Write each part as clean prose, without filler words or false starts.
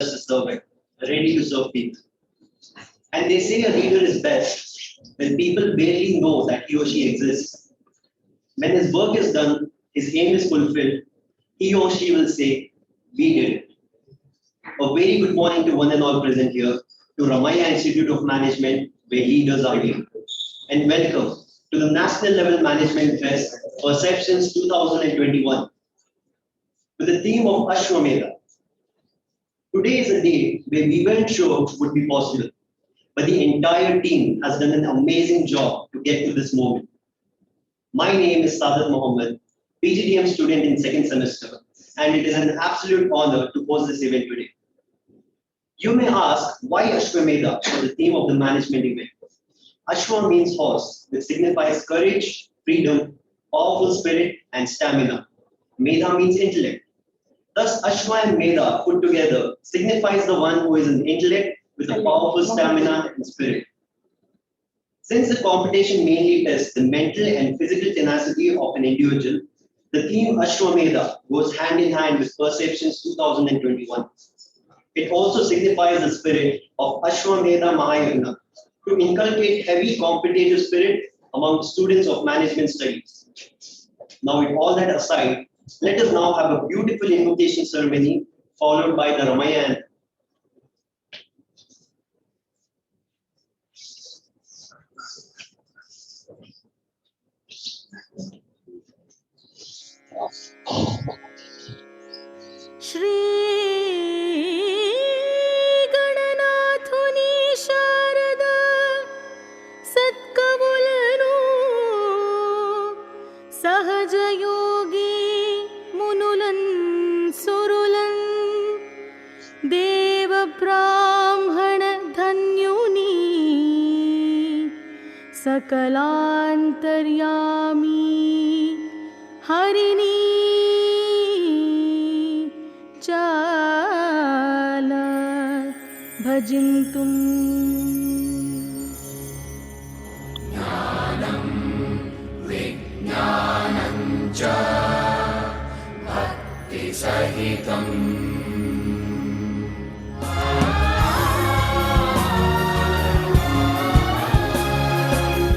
just a servant, ready to serve people. And they say a leader is best when people barely know that he or she exists. When his work is done, his aim is fulfilled, he or she will say, "We did it." A very good morning to one and all present here, to Ramaiah Institute of Management, where leaders are made. And welcome to the National Level Management Fest Perceptions 2021, with the theme of Ashwamedha. Today is a day where we weren't sure would be possible, but the entire team has done an amazing job to get to this moment. My name is Sadat Mohammed, PGDM student in second semester, and it is an absolute honor to host this event today. You may ask why Ashwamedha for the theme of the management event. Ashwa means horse, which signifies courage, freedom, powerful spirit, and stamina. Medha means intellect. Thus, Ashwa and Medha put together signifies the one who is an intellect with a powerful stamina and spirit. Since the competition mainly tests the mental and physical tenacity of an individual, the theme Ashwamedha goes hand in hand with Perceptions 2021. It also signifies the spirit of Ashwamedha Mahayagna to inculcate heavy competitive spirit among students of management studies. Now, with all that aside, let us now have a beautiful invocation ceremony followed by the Ramayana. Shri Gananathuni Sharada Satkavulanu Sahaja Yogi Munulan Surulan Deva Brahmana Dhanyuni Sakalantaryami Harini Chala Bhajintum Jnanam Vijnanam Cha Bhakti Sahitam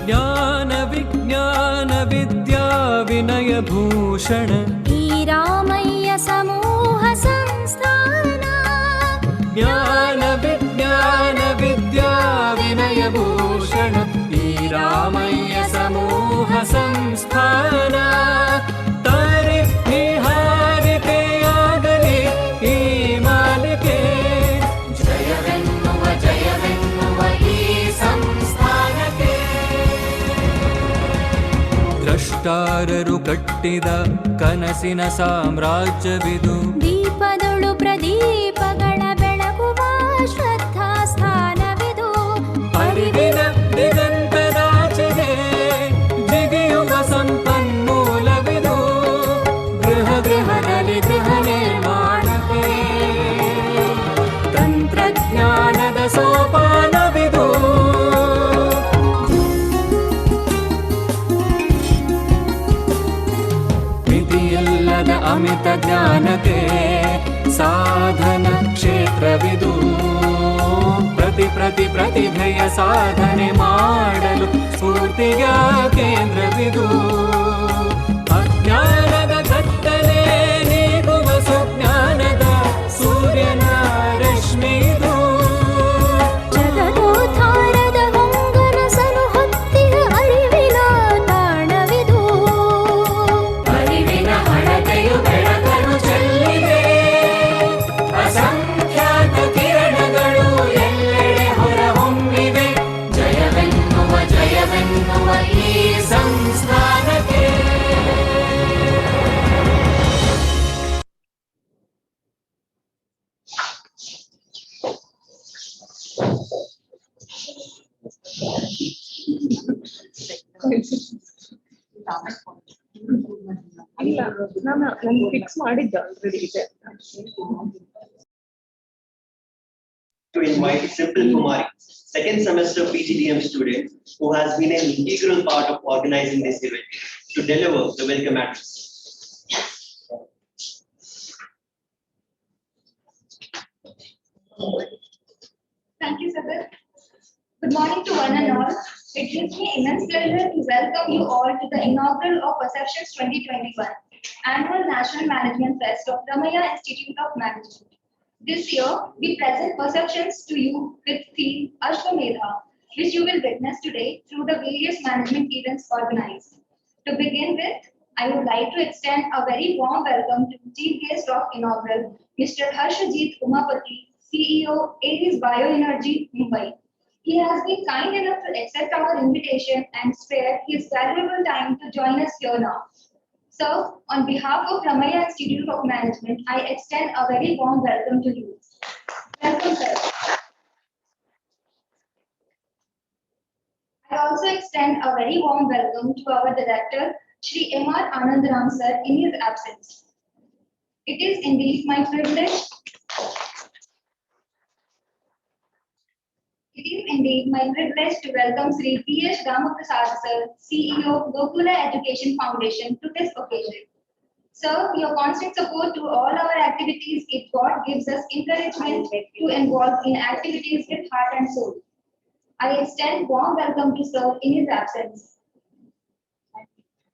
Jnana Vijnana Vidya Vinaya Bhushana Ramayya Samoha Samsthana Jnana Vijnana Vidya Vinaya Bhushana Ramayya Samoha Samsthana Tare Niharite Agale Imalike Jayavennuva Ee Samsthanake Drashtararu Kattida ಕನಸಿನ ಸಾಮ್ರಾಜ್ಯವಿದು ದೀಪದೊಳು ಪ್ರದೀಪಗಳ ಬೆಳಗುವ ಶ್ರದ್ಧಾ ಸ್ಥಾನವಿದು ಅರಿವಿನ ದಿಗಂತರಾಚೆಗೆ ಜಿಗಿಯುವ ಸಂಪನ್ಮೂಲವಿದು ಗೃಹ ಗೃಹದಲ್ಲಿ ಗೃಹ ನಿರ್ಮಾಣಕ್ಕೆ ತಂತ್ರಜ್ಞಾನದ ಸೋಪಾನವಿದು ಅಮಿತ ಜ್ಞಾನಕ್ಕೆ ಸಾಧನ ಕ್ಷೇತ್ರವಿದು ಪ್ರತಿಭೆಯ ಸಾಧನೆ ಮಾಡಲು ಸ್ಫೂರ್ತಿಯ ಕೇಂದ್ರವಿದು ಅಜ್ಞಾನದ ಕತ್ತಲೆ ನೀಗುವ ಸುಜ್ಞಾನದ ಸೂರ್ಯನ ರಶ್ಮಿದು ಜಗದೋದ್ಧಾರದ ಹೊಂಗನಸನು ಹೊತ್ತಿದ ಅರಿವಿನ ತಾಣವಿದು ಅರಿವಿನ ಹಣತೆಯು ಬೆಳಕನ್ನು ಚೆಲ್ಲಿದೆ ಅಸಂಖ್ಯಾತ ಕಿರಣಗಳು ಎಲ್ಲೆಡೆ ಹೊರಹೊಮ್ಮಿವೆ ಜಯವೆನ್ನುವ ಈ ಸಂಸ್ಥಾನಕ್ಕೆ ಇಲ್ಲ ನಾನು ಫಿಕ್ಸ್ ಮಾಡಿದ್ದೆ ಆಲ್ರೆಡಿ ಇದೆ. To invite Simple Kumari, second semester PGDM student who has been an integral part of organizing this event, to deliver the welcome address. Thank you, Sagar. Good morning to one and all. It gives me immense pleasure to welcome you all to the inaugural of Perceptions 2021 Annual National Management Fest of Ramaiah Institute of Management. This year, we present Perceptions to you with theme Ashwamedha, which you will witness today through the various management events organized. To begin with, I would like to extend a very warm welcome to the chief guest of inaugural, Mr. Harshajit Umapati, CEO, Aries Bioenergy, Mumbai. He has been kind enough to accept our invitation and spare his valuable time to join us here now. So, on behalf of Ramaiah Institute of Management, I extend a very warm welcome to you. Welcome, sir. I also extend a very warm welcome to our director, Shri M.R. Anandram sir, in his absence. It is indeed my privilege. It is indeed my privilege to welcome Sri P.H. Ramaprasad sir, CEO, Gokula Education Foundation, to this occasion. Sir, your constant support to all our activities, if God gives us encouragement to involve in activities with heart and soul. I extend warm welcome to sir in his absence.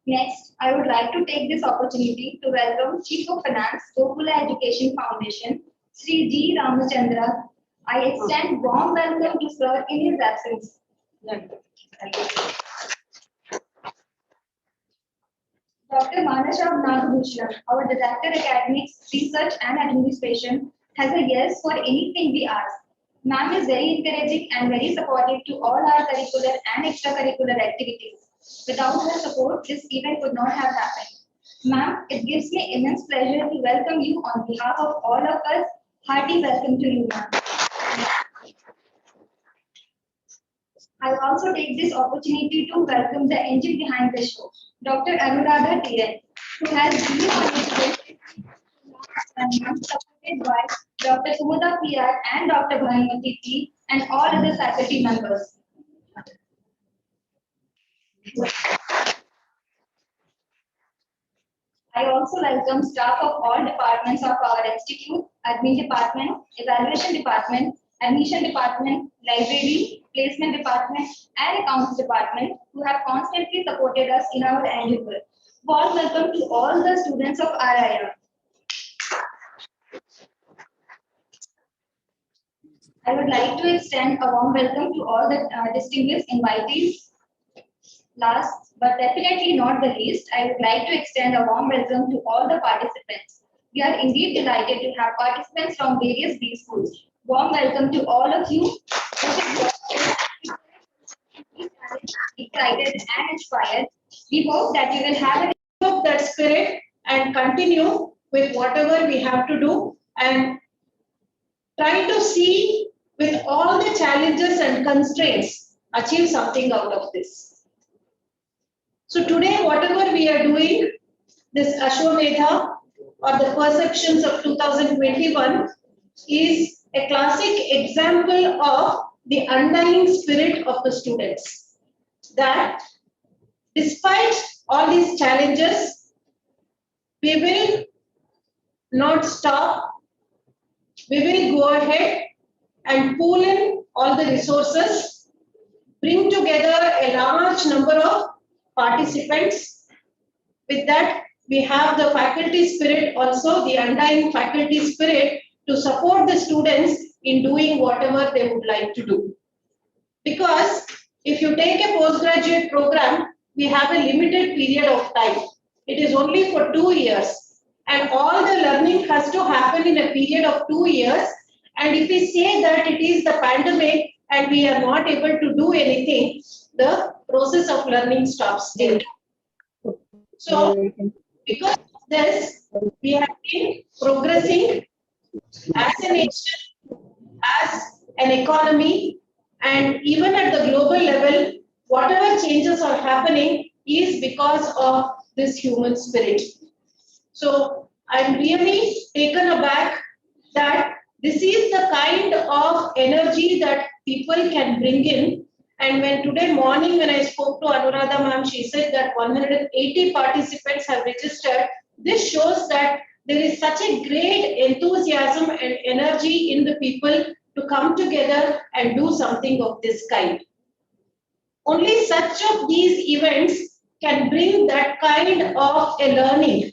Next, I would like to take this opportunity to welcome Chief of Finance, Gokula Education Foundation, Sri G. Ramachandra. I extend warm welcome to sir in his absence. Dr. Manashab Nagbhushan, our Director Academics, Research and Administration, has a yes for anything we ask. Ma'am is very encouraging and very supportive to all our curricular and extracurricular activities. Without her support, this event would not have happened. Ma'am, it gives me immense pleasure to welcome you on behalf of all of us. Hearty welcome to you, ma'am. I also take this opportunity to welcome the engine behind the show, Dr. Anuradha TN, who has been on his and supported by Dr. Sumuda PR and Dr. Bhanumati P and all other faculty members. I also welcome staff of all departments of our institute, admin department, evaluation department, admission department, library, placement department, and accounts department who have constantly supported us in our endeavor. Warm welcome to all the students of RIR. I would like to extend a warm welcome to all the distinguished invitees. Last but definitely not the least, I would like to extend a warm welcome to all the participants. We are indeed delighted to have participants from various B schools. Warm welcome to all of you. Excited and inspired. We hope that you will have that spirit and continue with whatever we have to do and try to see with all the challenges and constraints, achieve something out of this. So today, whatever we are doing, this Ashwamedha or the Perceptions of 2021 is a classic example of the undying spirit of the students. That despite all these challenges, we will not stop. We will go ahead and pool in all the resources, bring together a large number of participants. With that, we have the faculty spirit also, the undying faculty spirit to support the students in doing whatever they would like to do. Because if you take a postgraduate program, we have a limited period of time. It is only for 2 years. And all the learning has to happen in a period of 2 years. And if we say that it is the pandemic and we are not able to do anything, the process of learning stops there. So, because of this, we have been progressing as a nation, as an economy, and even at the global level, whatever changes are happening is because of this human spirit. So, I'm really taken aback that this is the kind of energy that people can bring in. And when today morning, when I spoke to Anuradha ma'am, she said that 180 participants have registered. This shows that there is such a great enthusiasm and energy in the people to come together and do something of this kind. Only such of these events can bring that kind of a learning,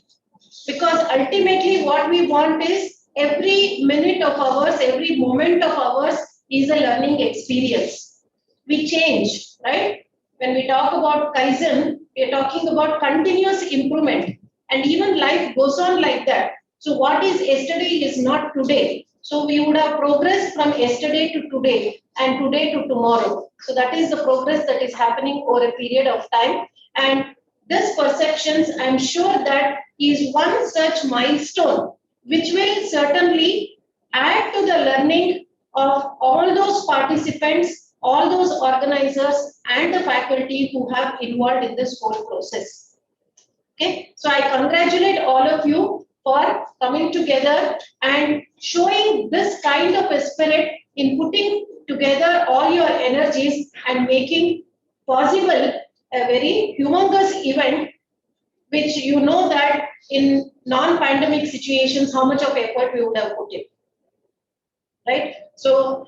because ultimately what we want is every minute of ours, every moment of ours is a learning experience. We change, right? When we talk about Kaizen, we are talking about continuous improvement, and even life goes on like that. So what is yesterday is not today. So we would have progressed from yesterday to today and today to tomorrow. So that is the progress that is happening over a period of time. And this perceptions, I'm sure that is one such milestone which will certainly add to the learning of all those participants, all those organizers and the faculty who have involved in this whole process. Okay, so I congratulate all of you for coming together and showing this kind of a spirit in putting together all your energies and making possible a very humongous event, which you know that in non-pandemic situations, how much of effort we would have put in, right? So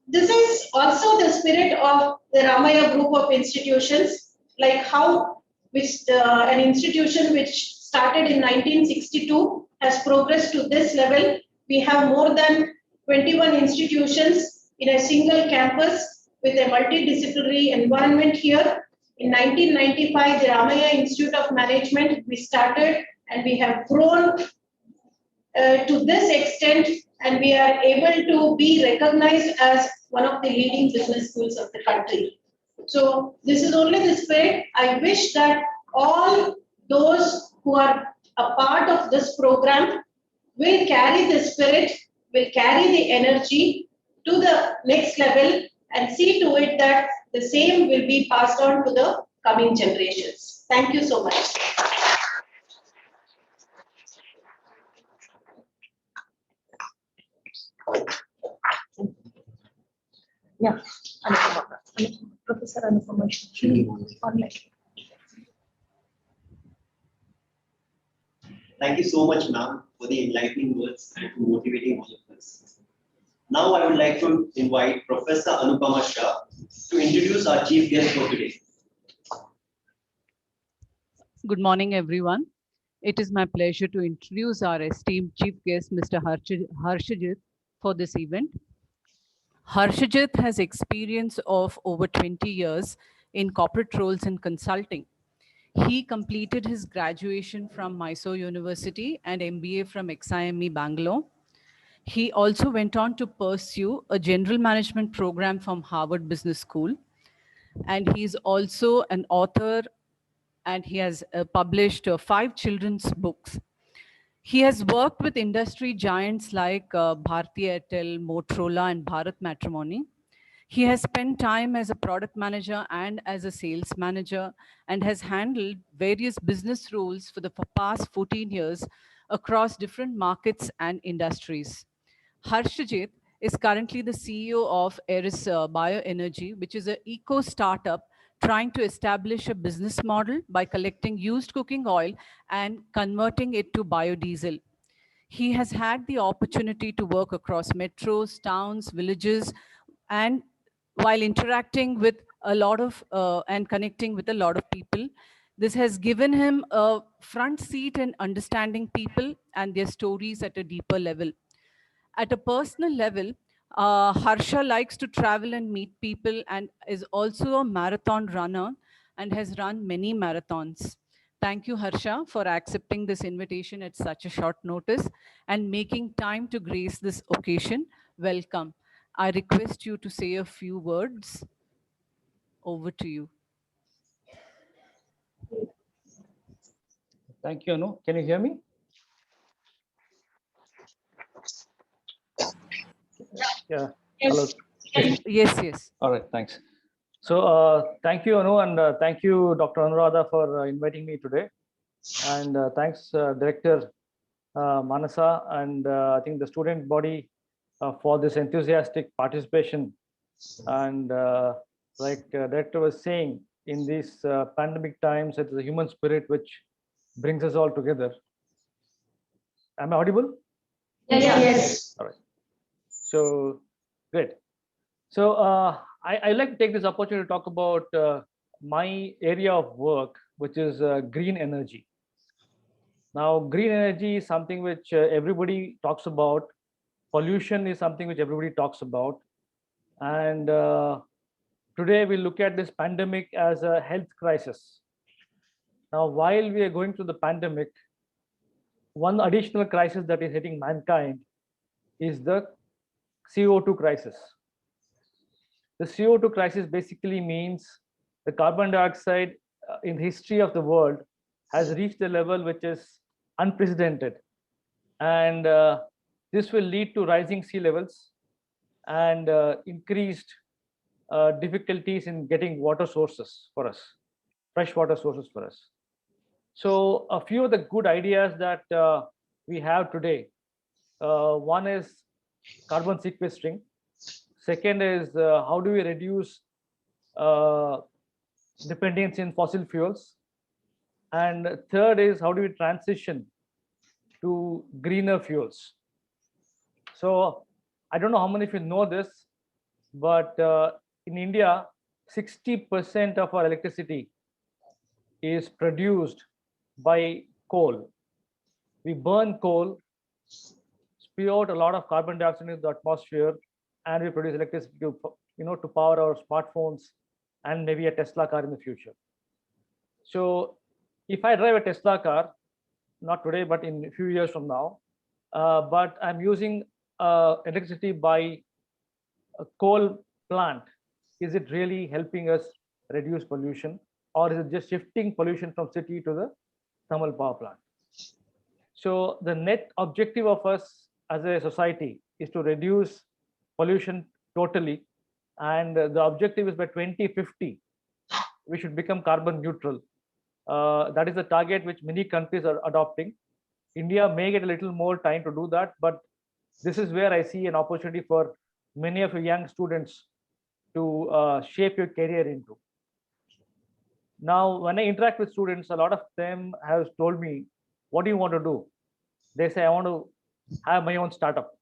this is also the spirit of the Ramaya group of institutions, like how an institution which started in 1962 has progressed to this level. We have more than 21 institutions in a single campus with a multidisciplinary environment here. In 1995, the Ramaya Institute of Management, we started and we have grown to this extent, and we are able to be recognized as one of the leading business schools of the country. So this is only the spirit. I wish that all those who are a part of this program will carry the spirit, will carry the energy to the next level and see to it that the same will be passed on to the coming generations. Thank you so much. Yeah, Anupama. Professor Anupama. Online. Thank you so much, ma'am, for the enlightening words and for motivating all of us. Now I would like to invite Professor Anupama Shah to introduce our chief guest for today. Good morning, everyone. It is my pleasure to introduce our esteemed chief guest, Mr. Harshajit, for this event. Harshajit has experience of over 20 years in corporate roles in consulting. He completed his graduation from Mysore University and MBA from XIME Bangalore. He also went on to pursue a general management program from Harvard Business School. And he's also an author, and he has published 5 children's books. He has worked with industry giants like Bharti Airtel, Motorola, and Bharat Matrimony. He has spent time as a product manager and as a sales manager, and has handled various business roles for the past 14 years across different markets and industries. Harshajit is currently the CEO of Eris Bioenergy, which is an eco startup trying to establish a business model by collecting used cooking oil and converting it to biodiesel. He has had the opportunity to work across metros, towns, villages, and while interacting with a lot of and connecting with a lot of people. This has given him a front seat in understanding people and their stories at a deeper level. At a personal level, Harsha likes to travel and meet people and is also a marathon runner and has run many marathons. Thank you, Harsha, for accepting this invitation at such a short notice and making time to grace this occasion. Welcome. I request you to say a few words. Over to you. Thank you, Anu. Can you hear me? Yeah. Yes. Hello. Yes. All right, thanks. So thank you, Anu, and thank you, Dr. Anuradha, for inviting me today. And thanks, Director Manasa, and I think the student body for this enthusiastic participation. And like Director was saying, in these pandemic times, it is the human spirit which brings us all together. Am I audible? Yes. All right. So great. So I like to take this opportunity to talk about my area of work, which is green energy. Now, green energy is something which everybody talks about. Pollution is something which everybody talks about. And today we look at this pandemic as a health crisis. Now, while we are going through the pandemic, one additional crisis that is hitting mankind is the CO2 crisis. The CO2 crisis basically means the carbon dioxide in the history of the world has reached a level which is unprecedented. And this will lead to rising sea levels and increased difficulties in getting water sources for us, fresh water sources for us. So a few of the good ideas that we have today, one is carbon sequestering. Second is how do we reduce dependence in fossil fuels? And third is how do we transition to greener fuels? So I don't know how many of you know this, but in India, 60% of our electricity is produced by coal. We burn coal, spew out a lot of carbon dioxide into the atmosphere, and we produce electricity to power our smartphones and maybe a Tesla car in the future. So if I drive a Tesla car, not today, but in a few years from now, but I'm using electricity by a coal plant, is it really helping us reduce pollution, or is it just shifting pollution from city to the thermal power plant? So the net objective of us as a society is to reduce pollution totally, and the objective is by 2050 we should become carbon neutral. That is the target which many countries are adopting. India may get a little more time to do that, but this is where I see an opportunity for many of you young students to shape your career into. Now, when I interact with students, a lot of them have told me, what do you want to do? They say, I want to have my own startup.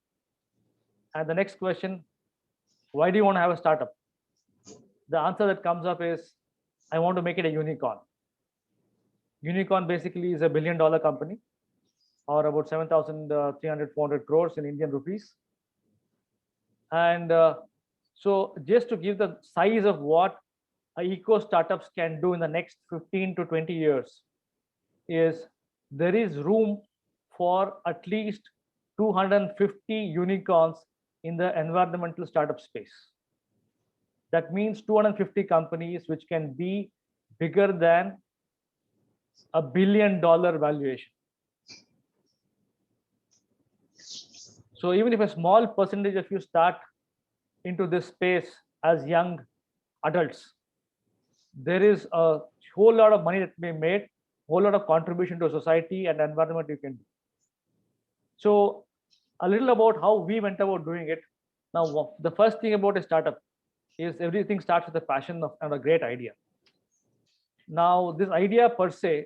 And the next question, why do you want to have a startup? The answer that comes up is, I want to make it a unicorn. Unicorn basically is $1 billion company, or about 7,300, 400 crores in Indian rupees. And so just to give the size of what eco startups can do in the next 15 to 20 years, is there is room for at least 250 unicorns in the environmental startup space. That means 250 companies which can be bigger than $1 billion valuation. So even if a small percentage of you start into this space as young adults, there is a whole lot of money that can be made, whole lot of contribution to society and environment you can do. So a little about how we went about doing it. Now, the first thing about a startup is everything starts with a passion and a great idea. Now, this idea per se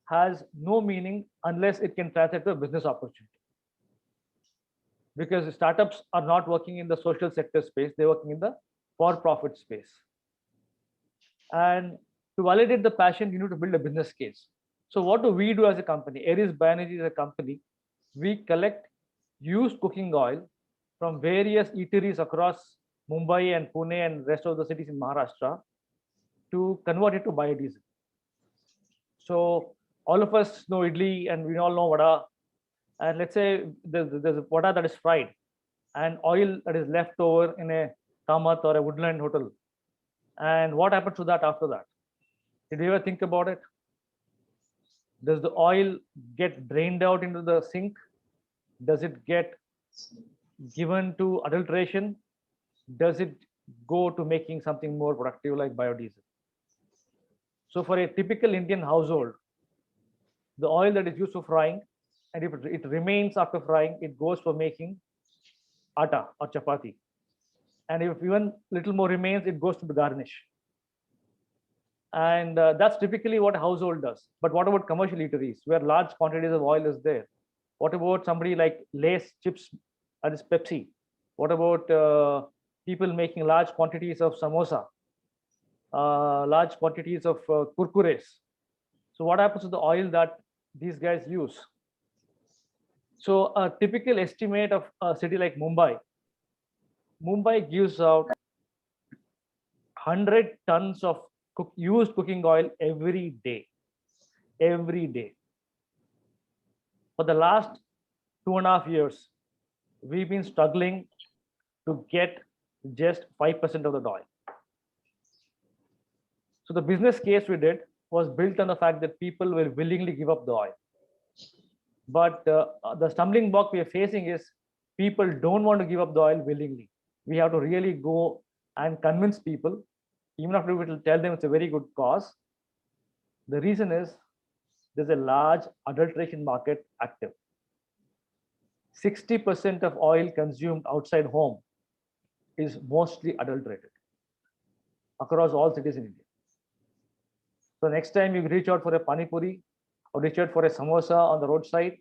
has no meaning unless it can translate to a business opportunity. Because startups are not working in the social sector space, they're working in the for-profit space. And to validate the passion, you need to build a business case. So what do we do as a company? Aries Bioenergy is a company. We collect used cooking oil from various eateries across Mumbai and Pune and rest of the cities in Maharashtra to convert it to biodiesel. So all of us know idli and we all know vada. And let's say there's a vada that is fried and oil that is left over in a Kamat or a Woodland hotel. And what happens to that after that? Did you ever think about it? Does the oil get drained out into the sink? Does it get given to adulteration? Does it go to making something more productive like biodiesel? So for a typical Indian household, the oil that is used for frying, and if it remains after frying, it goes for making atta or chapati. And if even little more remains, it goes to the garnish. And that's typically what a household does. But what about commercial eateries where large quantities of oil is there? What about somebody like Lay's chips That is Pepsi. What about people making large quantities of samosa, large quantities of kurkures? So what happens to the oil that these guys use? So a typical estimate of a city like Mumbai gives out 100 tons of used cooking oil every day. Every day. For the last 2.5 years, we've been struggling to get just 5% of the oil. So the business case we did was built on the fact that people will willingly give up the oil. But the stumbling block we are facing is people don't want to give up the oil willingly. We have to really go and convince people, even after we will tell them it's a very good cause. The reason is there's a large adulteration market active. 60% of oil consumed outside home is mostly adulterated across all cities in India. So next time you reach out for a pani puri or reach out for a samosa on the roadside,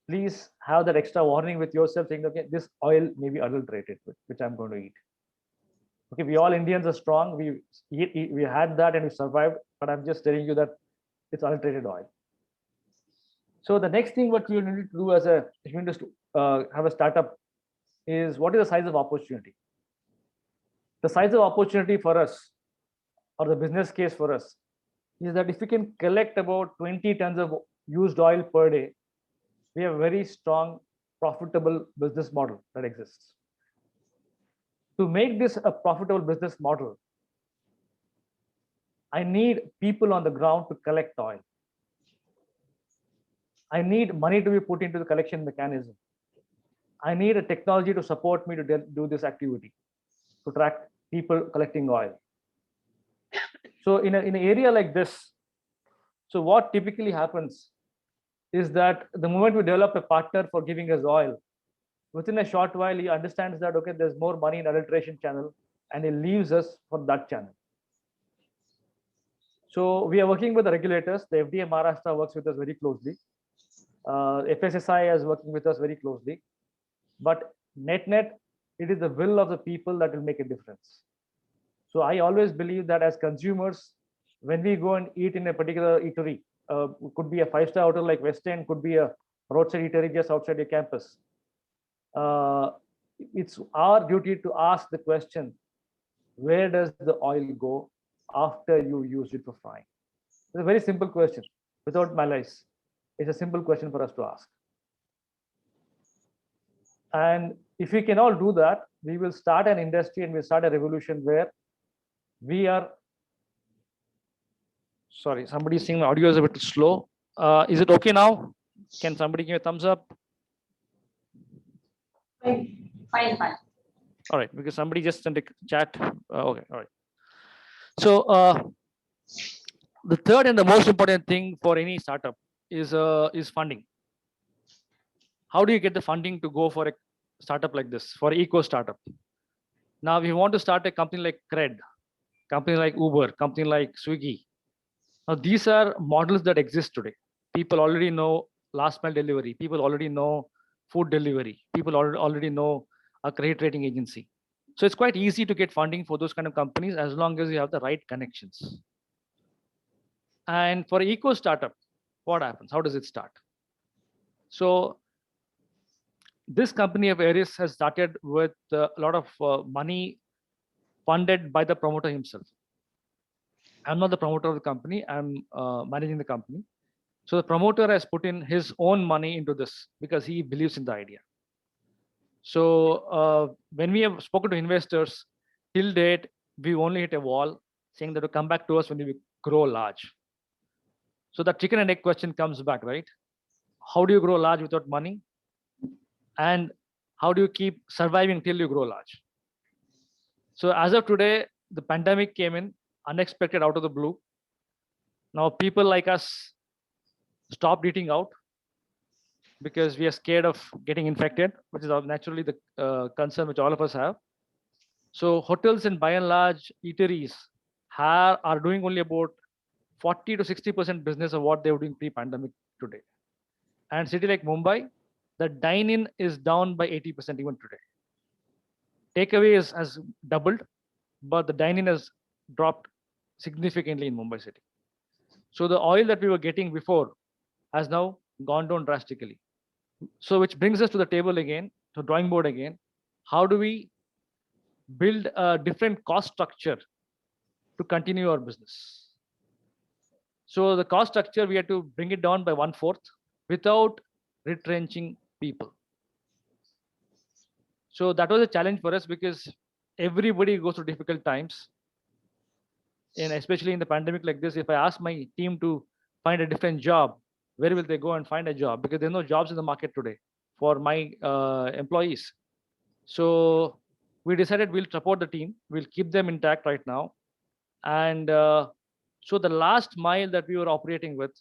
please have that extra warning with yourself saying, okay, this oil may be adulterated, which I'm going to eat. Okay, we all Indians are strong. We had that and we survived, but I'm just telling you that it's adulterated oil. So the next thing what you need to do as a, if you need to have a startup, is what is the size of opportunity? The size of opportunity for us, or the business case for us, is that if we can collect about 20 tons of used oil per day, we have a very strong, profitable business model that exists. To make this a profitable business model, I need people on the ground to collect oil. I need money to be put into the collection mechanism. I need a technology to support me to do this activity, to track people collecting oil. So in an area like this, so what typically happens is that the moment we develop a partner for giving us oil, within a short while he understands that, okay, there's more money in adulteration channel, and he leaves us for that channel. So we are working with the regulators. The FDA Maharashtra works with us very closely. FSSI is working with us very closely. But net, it is the will of the people that will make a difference. So I always believe that as consumers, when we go and eat in a particular eatery, could be a 5-star hotel like West End, could be a roadside eatery just outside your campus. It's our duty to ask the question, where does the oil go after you use it for frying? It's a very simple question, without malice. It's a simple question for us to ask. And if we can all do that, we will start an industry and we'll start a revolution where we are. Sorry, somebody's saying my audio is a bit slow. Is it okay now? Can somebody give a thumbs up? Fine. All right, because somebody just sent a chat. Okay, all right. So the third and the most important thing for any startup is funding. How do you get the funding to go for a startup like this, for eco startup? Now, we want to start a company like Cred, company like Uber, company like Swiggy. Now, these are models that exist today. People already know last mile delivery. People already know food delivery. People already know a credit rating agency. So it's quite easy to get funding for those kind of companies as long as you have the right connections. And for eco startup, what happens? How does it start? So this company of Aries has started with a lot of money funded by the promoter himself. I'm not the promoter of the company, I'm managing the company. So the promoter has put in his own money into this because he believes in the idea. So when we have spoken to investors, till date, we only hit a wall saying that to come back to us when we grow large. So the chicken and egg question comes back, right? How do you grow large without money? And how do you keep surviving till you grow large? So as of today, the pandemic came in unexpected out of the blue. Now people like us stopped eating out because we are scared of getting infected, which is naturally the concern which all of us have. So hotels and by and large eateries are doing only about 40 to 60% business of what they were doing pre-pandemic today. And city like Mumbai, the dine-in is down by 80% even today. Takeaway has doubled, but the dine-in has dropped significantly in Mumbai city. So the oil that we were getting before has now gone down drastically. So which brings us to the table again, to drawing board again. How do we build a different cost structure to continue our business? So the cost structure, we had to bring it down by 1/4 without retrenching people. So that was a challenge for us because everybody goes through difficult times. And especially in the pandemic like this, if I ask my team to find a different job, where will they go and find a job? Because there are no jobs in the market today for my employees. So we decided we'll support the team. We'll keep them intact right now. And so the last mile that we were operating with,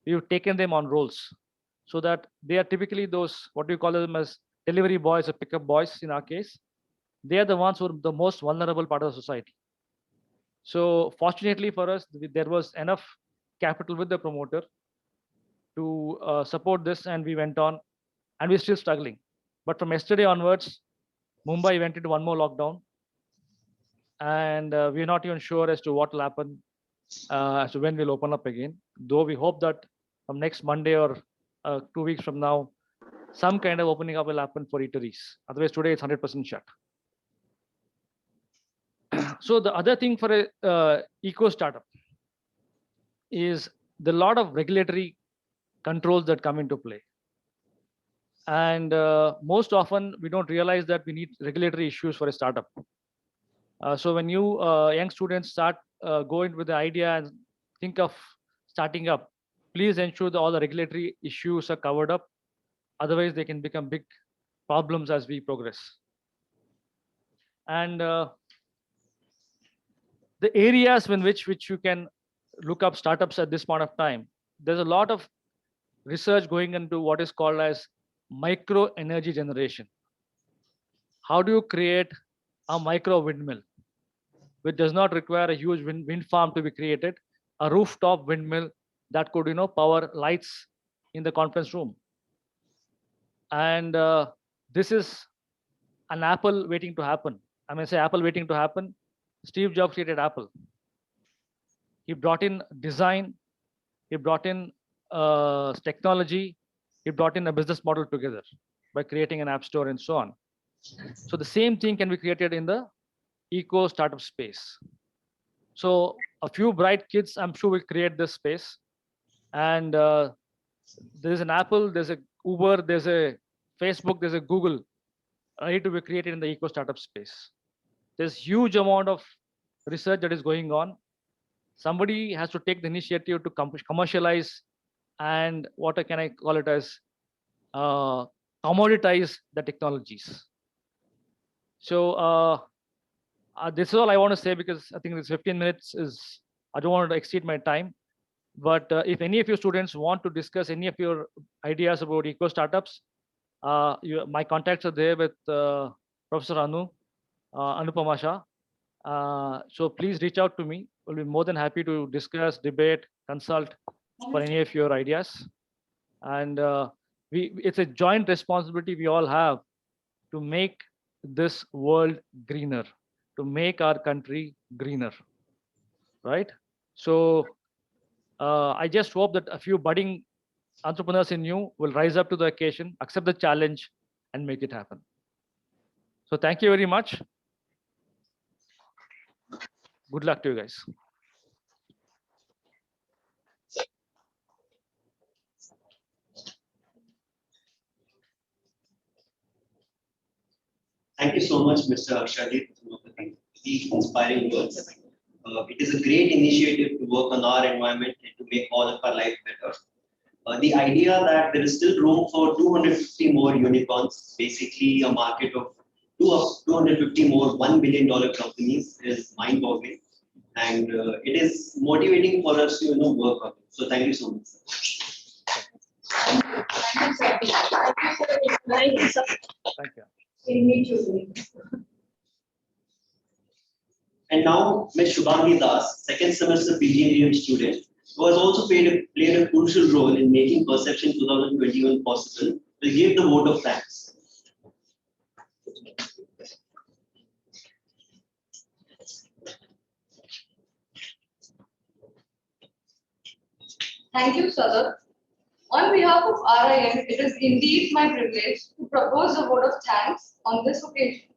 we've taken them on roles so that they are typically those, what we call them as delivery boys or pickup boys in our case. They are the ones who are the most vulnerable part of the society. So fortunately for us, there was enough capital with the promoter to support this, and we went on, and we're still struggling. But from yesterday onwards, Mumbai went into one more lockdown, and we're not even sure as to what will happen as to when we'll open up again. Though we hope that from next Monday or 2 weeks from now, some kind of opening up will happen for eateries. Otherwise, today it's 100% shut. So the other thing for a eco startup is the lot of regulatory controls that come into play. And most often we don't realize that we need regulatory issues for a startup. So when you young students start going with the idea and think of starting up, please ensure that all the regulatory issues are covered up. Otherwise, they can become big problems as we progress. And the areas in which you can look up startups at this point of time, there's a lot of research going into what is called as micro energy generation. How do you create a micro windmill, which does not require a huge wind farm to be created, a rooftop windmill that could, power lights in the conference room. And this is an Apple waiting to happen. I mean, say Apple waiting to happen. Steve Jobs created Apple. He brought in design, he brought in technology, he brought in a business model together by creating an app store and so on. So the same thing can be created in the eco startup space. So a few bright kids, I'm sure, will create this space. And there's an Apple, there's a Uber, there's a Facebook, there's a Google ready to be created in the eco startup space. There's huge amount of research that is going on. Somebody has to take the initiative to commercialize and what can I call it as commoditize the technologies. So this is all I want to say, because I think this 15 minutes is, I don't want to exceed my time. But if any of your students want to discuss any of your ideas about eco startups, my contacts are there with Professor Anupama Shah. So please reach out to me. We'll be more than happy to discuss, debate, consult for any of your ideas. And it's a joint responsibility we all have to make this world greener, to make our country greener, right? So I just hope that a few budding entrepreneurs in you will rise up to the occasion, accept the challenge, and make it happen. So thank you very much. Good luck to you guys. Thank you so much, Mr. Harshadip, for these inspiring words. It is a great initiative to work on our environment and to make all of our life better. The idea that there is still room for 250 more unicorns, basically a market of 250 more $1 billion companies, is mind-boggling, and it is motivating for us to work on it. So thank you so much. Thank you. Thank you. We meet you. And now, Ms. Shubhangi Das, second semester PG Engineering student, who has also played a crucial role in making Perception 2021 possible, will give the vote of thanks. Thank you, Sadar. On behalf of RIM, it is indeed my privilege to propose a vote of thanks on this occasion.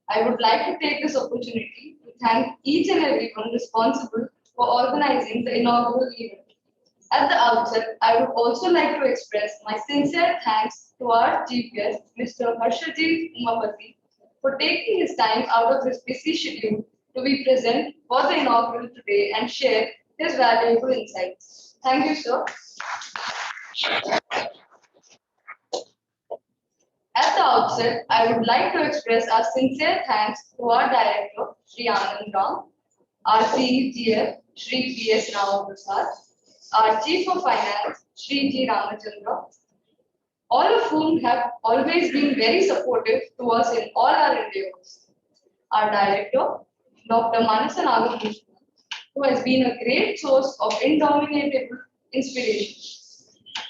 I would like to take this opportunity to thank each and everyone responsible for organizing the inaugural event. At the outset, I would also like to express my sincere thanks to our chief guest, Mr. Harshajit Umapati, for taking his time out of his busy schedule to be present for the inaugural today and share his valuable insights. Thank you, sir. At the outset, I would like to express our sincere thanks to our director, Sri Anand Ram, our CGF, Sri P.S. Ramaprasad, our Chief of Finance, Sri G. Ramachandra, all of whom have always been very supportive to us in all our endeavors. Our director, Dr. Manasa Nagakrishnan, who has been a great source of indomitable inspiration.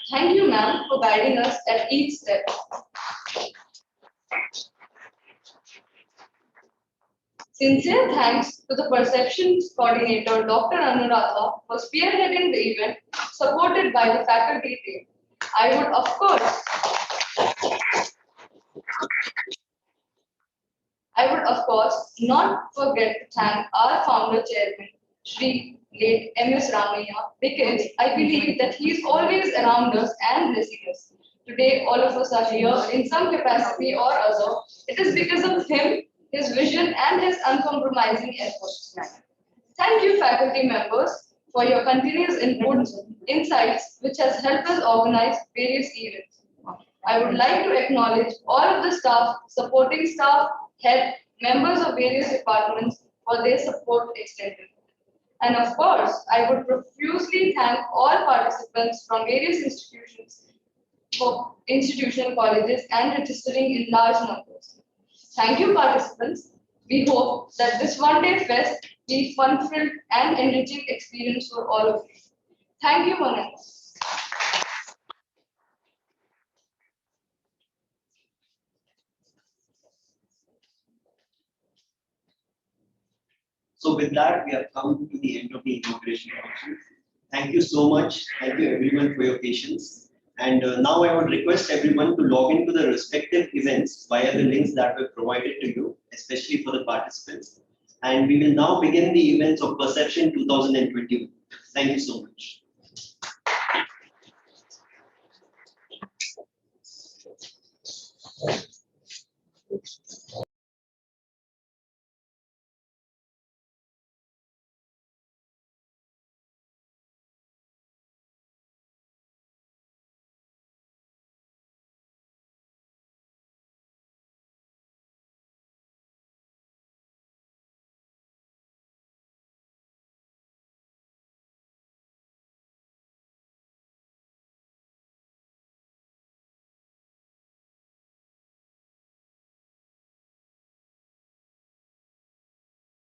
Thank you, ma'am, for guiding us at each step. Sincere thanks to the Perceptions Coordinator, Dr. Anuradha, for spearheading the event, supported by the faculty team. I would, of course, not forget to thank our founder chairman, Sri late M.S. Ramaiah, because I believe that he is always around us and blessing us. Today, all of us are here in some capacity or other. It is because of him, his vision, and his uncompromising efforts. Thank you, faculty members, for your continuous inputs, insights, which has helped us organize various events. I would like to acknowledge all of the staff, supporting staff, head, members of various departments for their support extended. And of course, I would profusely thank all participants from various institutional colleges and registering in large numbers. Thank you, participants. We hope that this one-day fest be fun-filled and enriching experience for all of you. Thank you, Monica. So with that, we have come to the end of the inauguration function. Thank you so much. Thank you everyone for your patience. And now I would request everyone to log into the respective events via the links that were provided to you, especially for the participants. And we will now begin the events of Perception 2021. Thank you so much.